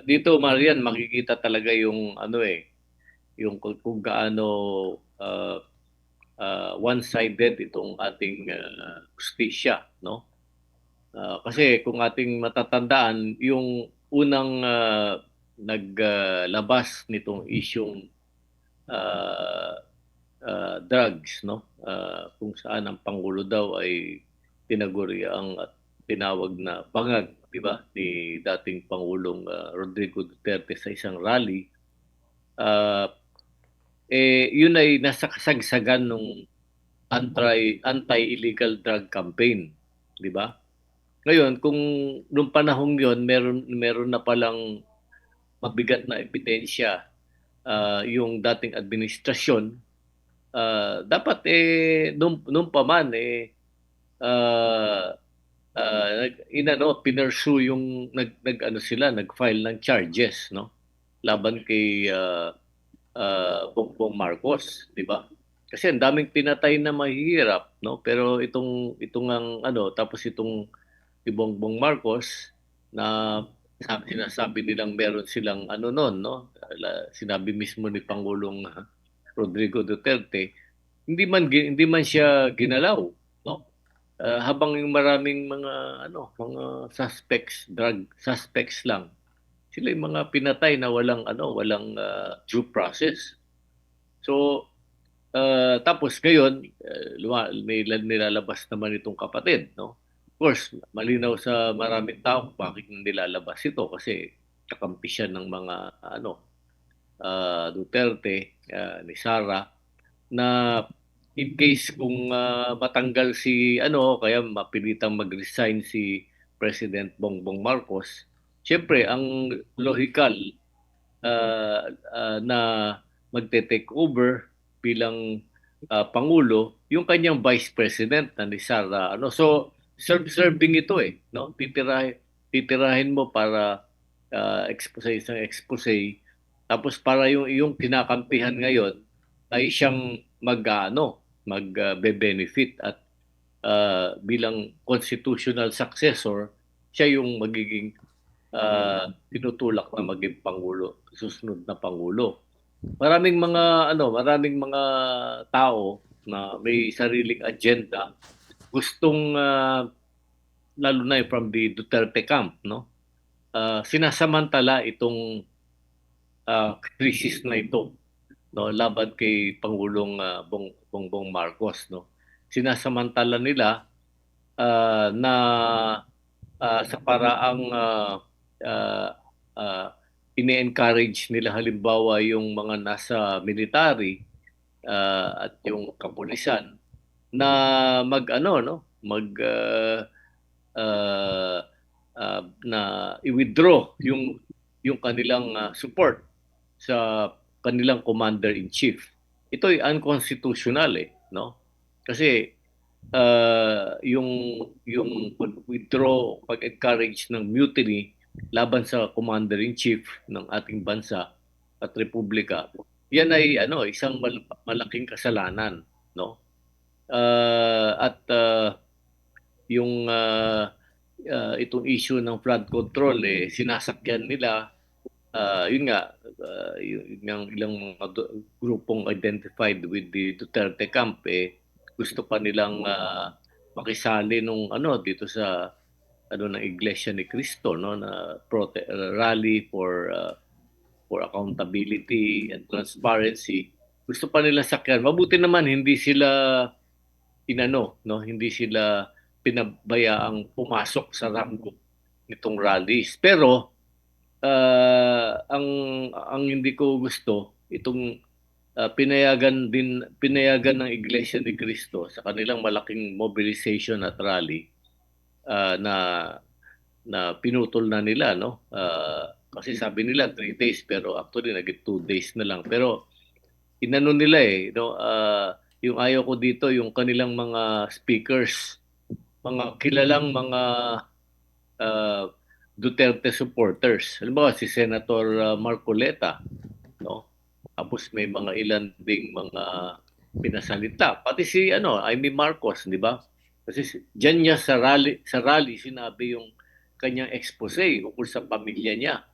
Dito Marian makikita talaga yung ano yung kung gaano uh, one-sided itong ating hustisya, no? Kasi kung ating matatandaan, yung unang naglabas nitong isyung uh, drugs, no? Kung saan ang pangulo daw ay tinaguri ang at tinawag na bangag, di ba? Ni dating Pangulong Rodrigo Duterte sa isang rally. Uh, Yun ay nasa kasagsagan ng anti-illegal drug campaign, di ba? Ngayon, kung nung panahong yon meron na palang mabigat na ebidensya yung dating administrasyon, dapat nung pa man uh, pinursue yung ano sila, nag-file ng charges, no? Laban kay Bongbong Marcos, di ba? Kasi ang daming pinatay na mahihirap, no? Pero itong ang ano, tapos itong si Bongbong Marcos na sinasabi nilang meron silang ano noon, no? Sinabi mismo ni Pangulong Rodrigo Duterte, hindi man siya ginalaw, no? Habang yung maraming mga mga drug suspects lang. Sila yung mga pinatay na walang due process. So, tapos ngayon, may nilalabas naman itong kapatid, no? Of course, malinaw sa maraming tao kung bakit nilalabas ito kasi kakampi siya ng mga Duterte, ni Sara, na in case kung matanggal si kaya mapilitang mag-resign si President Bongbong Marcos, siyempre ang logical na magte-take over bilang pangulo yung kanyang vice president na ni Sara so serving ito no titirahin mo para isang expose tapos para yung kinakampihan ngayon ay siyang magbe-benefit at bilang constitutional successor siya yung magiging tinutulak na maging pangulo, susunod na pangulo. Maraming mga tao na may sariling agenda gustong lalo na from the Duterte camp, no? Sinasamantala itong krisis na ito, no, laban kay Pangulong Bongbong Marcos, no. Sinasamantala nila na sa paraang uh, uh, ini-encourage nila halimbawa yung mga nasa military at yung kapulisan na uh, na i-withdraw yung kanilang support sa kanilang commander in chief. Ito ay unconstitutional no? Kasi yung withdraw, pag-encourage ng mutiny laban sa commander-in-chief ng ating bansa at republika, yan ay isang malaking kasalanan, no? At yung itong issue ng flood control sinasakyan nila yun nga yung ilang mga grupong identified with the Duterte camp gusto pa nilang makisali nung dito sa ng Iglesia ni Cristo, no, na rally for accountability and transparency. Gusto pa nila sakyan. Mabuti naman hindi sila no, hindi sila pinabayaang pumasok sa rango nitong rallies. Pero ang hindi ko gusto itong pinayagan ng Iglesia ni Cristo sa kanilang malaking mobilization at rally na pinutol na nila, no? Kasi sabi nila 3 days pero actually naging 2 days na lang. Pero inano nila no? Yung ayaw ko dito yung kanilang mga speakers, mga kilalang mga uh, Duterte supporters. Halimbawa si Senator Marcoleta, no? Tapos may mga ilan ding mga pinasalita. Pati si Amy Marcos, di ba? Kasi diyan niya sa rally sinabi yung kanyang expose ukol sa pamilya niya.